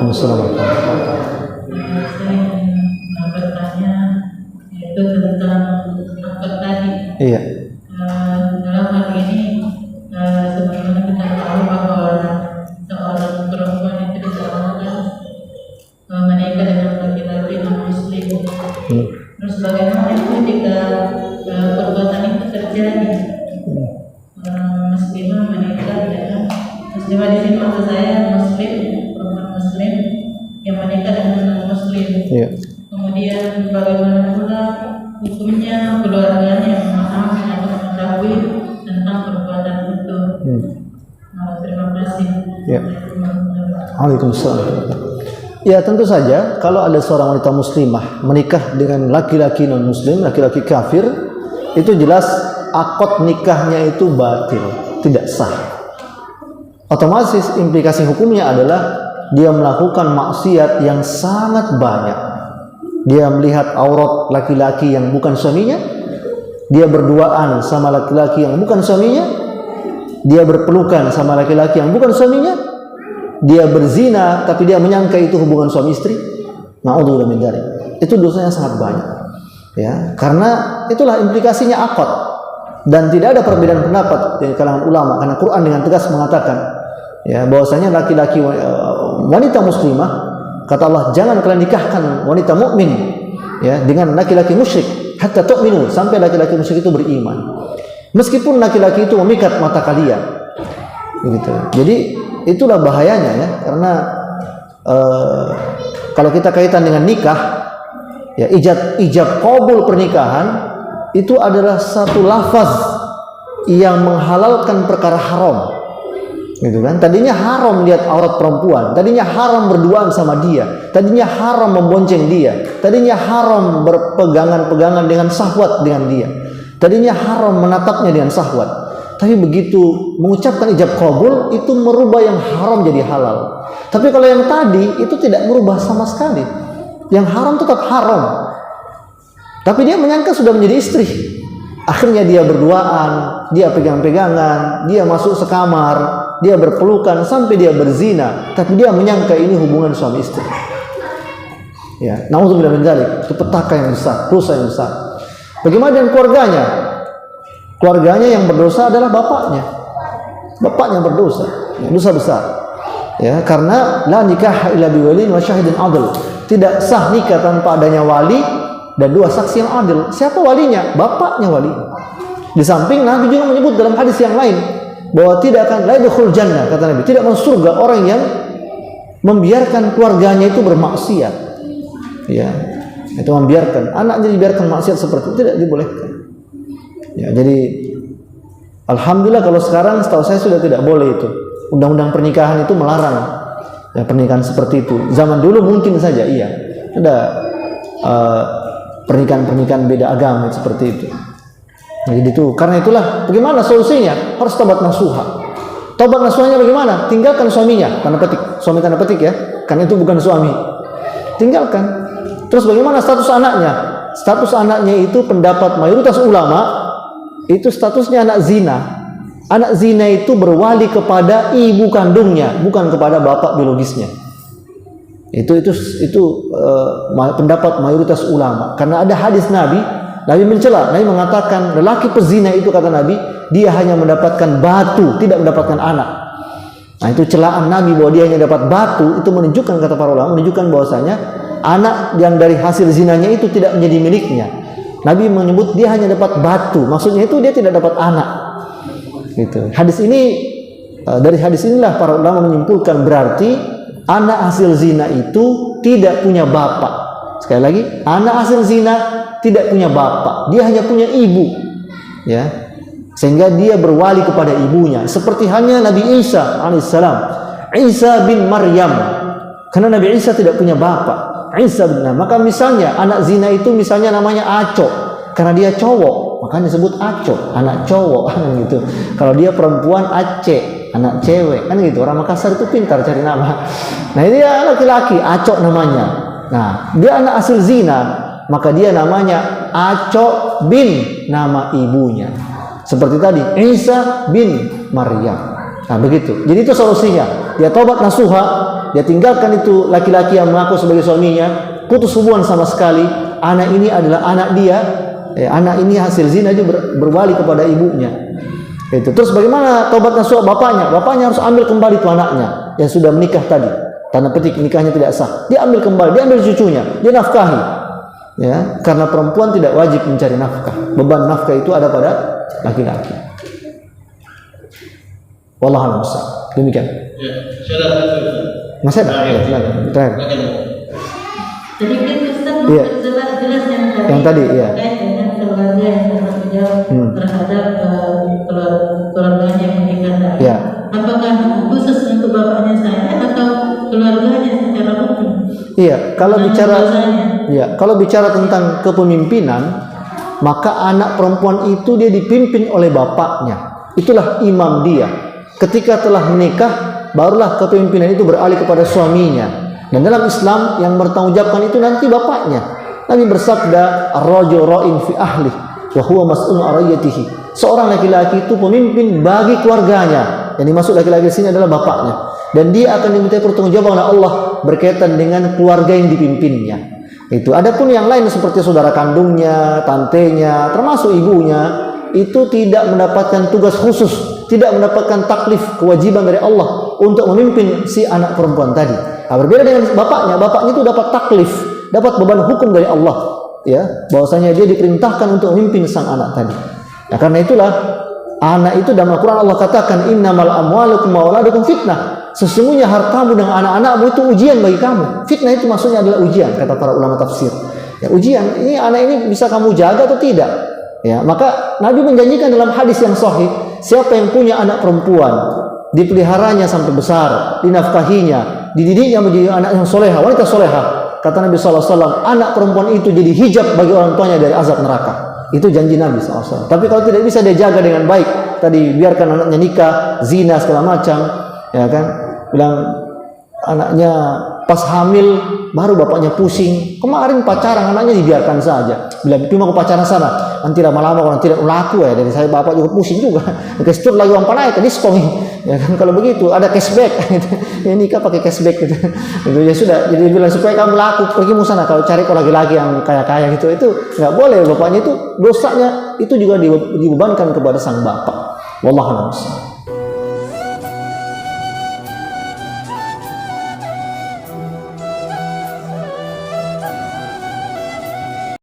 Waalaikumsalam. Saya mau bertanya itu tentang akad tadi. Iya. Dalam hal ini sebagaimana kita tahu bahwa seorang perempuan itu disarankan menikah dengan laki-laki non-muslim. Terus bagaimana itu jika perbuatan itu terjadi? Muslimah menikah dengan muslimah, di sini maksud saya muslim, perempuan muslim yang menikah dengan non-muslim. Iya. Kemudian bagaimana pula hukumnya keluarganya yang memahami atau mengetahui tentang perbuatan itu? Terima kasih. Ya. Waalaikumsalam. Ya, tentu saja kalau ada seorang wanita muslimah menikah dengan laki-laki non-muslim, laki-laki kafir, itu jelas akad nikahnya itu batil, tidak sah. Otomatis implikasi hukumnya adalah dia melakukan maksiat yang sangat banyak. Dia melihat aurat laki-laki yang bukan suaminya, dia berduaan sama laki-laki yang bukan suaminya, dia berpelukan sama laki-laki yang bukan suaminya, dia berzina tapi dia menyangka itu hubungan suami istri. Na'udzubillah min dzalik. Itu dosanya sangat banyak. Ya, karena itulah implikasinya akad. Dan tidak ada perbedaan pendapat di kalangan ulama, karena Quran dengan tegas mengatakan ya bahwasanya laki-laki wanita muslimah, kata Allah, jangan kalian nikahkan wanita mukmin ya dengan laki-laki musyrik hatta tu'minu, sampai laki-laki musyrik itu beriman. Meskipun laki-laki itu memikat mata kalian. Begitu. Jadi itulah bahayanya ya, karena kalau kita kaitan dengan nikah ya, ijab qabul pernikahan itu adalah satu lafaz yang menghalalkan perkara haram. Gitu kan? Tadinya haram lihat aurat perempuan, tadinya haram berduaan sama dia, tadinya haram membonceng dia, tadinya haram berpegangan-pegangan dengan syahwat dengan dia, tadinya haram menatapnya dengan syahwat. Tapi begitu mengucapkan ijab qabul, itu merubah yang haram jadi halal. Tapi kalau yang tadi itu tidak merubah sama sekali, yang haram tetap haram, tapi dia menyangka sudah menjadi istri. Akhirnya dia berduaan, dia pegang-pegangan, dia masuk sekamar, dia berpelukan sampai dia berzina, tapi dia menyangka ini hubungan suami istri. Ya, na'udzubillah min dzalik. Itu petaka yang besar, dosa yang besar. Bagaimana dengan keluarganya? Keluarganya yang berdosa adalah bapaknya. Bapaknya berdosa, ya, dosa besar. Ya, karena la nikah illa biwalin wa syahidin adl. Tidak sah nikah tanpa adanya wali dan dua saksi yang adil. Siapa walinya? Bapaknya wali. Di samping Nabi juga menyebut dalam hadis yang lain bahwa tidak akan la yadkhul jannah, kata Nabi, tidak masuk surga orang yang membiarkan keluarganya itu bermaksiat. Ya, itu membiarkan anaknya dibiarkan maksiat seperti itu, tidak dibolehkan. Ya, jadi alhamdulillah kalau sekarang setahu saya sudah tidak boleh itu. Undang-undang pernikahan itu melarang ya, pernikahan seperti itu. Zaman dulu mungkin saja iya. Ada pernikahan-pernikahan beda agama seperti itu. Nah, jadi itu karena itulah bagaimana solusinya? Harus tobat nasuha. Tobat nasuhanya bagaimana? Tinggalkan suaminya, tanda petik. Suami tanda petik ya, karena itu bukan suami. Tinggalkan. Terus bagaimana status anaknya? Status anaknya itu pendapat mayoritas ulama itu statusnya anak zina. Anak zina itu berwali kepada ibu kandungnya, bukan kepada bapak biologisnya. Itu pendapat mayoritas ulama. Karena ada hadis Nabi mencela, Nabi mengatakan lelaki pezina itu, kata Nabi, dia hanya mendapatkan batu, tidak mendapatkan anak. Nah, itu celaan Nabi bahwa dia hanya dapat batu. Itu menunjukkan, kata para ulama, menunjukkan bahwasanya anak yang dari hasil zinanya itu tidak menjadi miliknya. Nabi menyebut dia hanya dapat batu, maksudnya itu dia tidak dapat anak. Gitu. Hadis ini, dari hadis inilah para ulama menyimpulkan berarti anak hasil zina itu tidak punya bapak. Sekali lagi, anak hasil zina tidak punya bapak, dia hanya punya ibu, ya, sehingga dia berwali kepada ibunya. Seperti hanya Nabi Isa alaihissalam, Isa bin Maryam, karena Nabi Isa tidak punya bapak. Isa bin Maryam. Maka misalnya anak zina itu misalnya namanya Aco, karena dia cowok, makanya disebut Aco, anak cowok, gitu. Kalau dia perempuan, Aceh, anak cewek, kan gitu. Orang Makassar itu pintar cari nama. Nah, ini dia laki-laki, Aco namanya. Nah, dia anak hasil zina, maka dia namanya Aco bin nama ibunya. Seperti tadi, Isa bin Maryam. Nah, begitu. Jadi itu solusinya. Dia tobat nasuha, dia tinggalkan itu laki-laki yang mengaku sebagai suaminya, putus hubungan sama sekali. Anak ini adalah anak dia, anak ini hasil zina, dia berbalik kepada ibunya. Itu. Terus bagaimana tobat nasuh bapaknya? Bapaknya harus ambil kembali itu anaknya yang sudah menikah tadi. Tanda petik nikahnya tidak sah. Dia ambil kembali, dia ambil cucunya, dia nafkahi. Ya, karena perempuan tidak wajib mencari nafkah. Beban nafkah itu ada pada laki-laki. Wallahu a'lam bishawab. Demikian. Ya, sudah satu. Masih ada? Ya, silakan. Terakhir. Jadi kan Ustaz Iya. jelas Yang tadi, iya. terkait dengan keluarga yang bertanggung jawab terhadap keluarganya yang menikah tadi. Iya. Apakah khusus untuk bapaknya saya atau keluarganya secara umum? Iya, kalau Dengan bicara dosanya. iya, kalau bicara tentang kepemimpinan, maka anak perempuan itu dia dipimpin oleh bapaknya. Itulah imam dia. Ketika telah menikah, barulah kepemimpinan itu beralih kepada suaminya. Dan dalam Islam yang bertanggungjawabkan itu nanti bapaknya. Nabi bersabda, "Ar-rajul ra'in fi ahli wa huwa mas'ulun 'an ra'iyyatihi." Seorang laki-laki itu pemimpin bagi keluarganya. Yang dimaksud laki-laki di sini adalah bapaknya. Dan dia akan diminta pertanggungjawaban oleh Allah berkaitan dengan keluarga yang dipimpinnya. Itu. Adapun yang lain seperti saudara kandungnya, tantenya, termasuk ibunya, itu tidak mendapatkan tugas khusus, tidak mendapatkan taklif, kewajiban dari Allah untuk memimpin si anak perempuan tadi. Nah, berbeda dengan bapaknya itu dapat taklif, dapat beban hukum dari Allah, ya, bahwasanya dia diperintahkan untuk memimpin sang anak tadi. Nah, karena itulah anak itu dalam Al-Quran Allah katakan, innamal amwalukum wa auladukum fitnah. Sesungguhnya hartamu dan anak-anakmu itu ujian bagi kamu. Fitnah itu maksudnya adalah ujian, kata para ulama tafsir. Ya, ujian, ini anak ini bisa kamu jaga atau tidak? Ya, maka Nabi menjanjikan dalam hadis yang sahih, siapa yang punya anak perempuan, dipeliharanya sampai besar, dinafkahinya, dididiknya menjadi anak yang soleha, wanita soleha. Kata Nabi SAW, anak perempuan itu jadi hijab bagi orang tuanya dari azab neraka. Itu janji Nabi SAW. Tapi kalau tidak bisa dia jaga dengan baik, tadi biarkan anaknya nikah, zina segala macam, ya kan? Bilang anaknya pas hamil baru bapaknya pusing. Kemarin pacaran anaknya dibiarkan saja. Bilang cuma ke pacaran sana. Nanti lama-lama kalau tidak laku ya dari saya bapak juga pusing juga. Kestur lagi uang panai diskon. Ya kan kalau begitu ada cashback gitu. Ya nikah pakai cashback gitu. Itu ya sudah. Jadi bilang supaya kamu laku pergi musana kalau cari kalau laki-laki yang kaya-kaya gitu itu nggak boleh bapaknya itu dosanya itu juga dibebankan kepada sang bapak. Wallahu a'lam.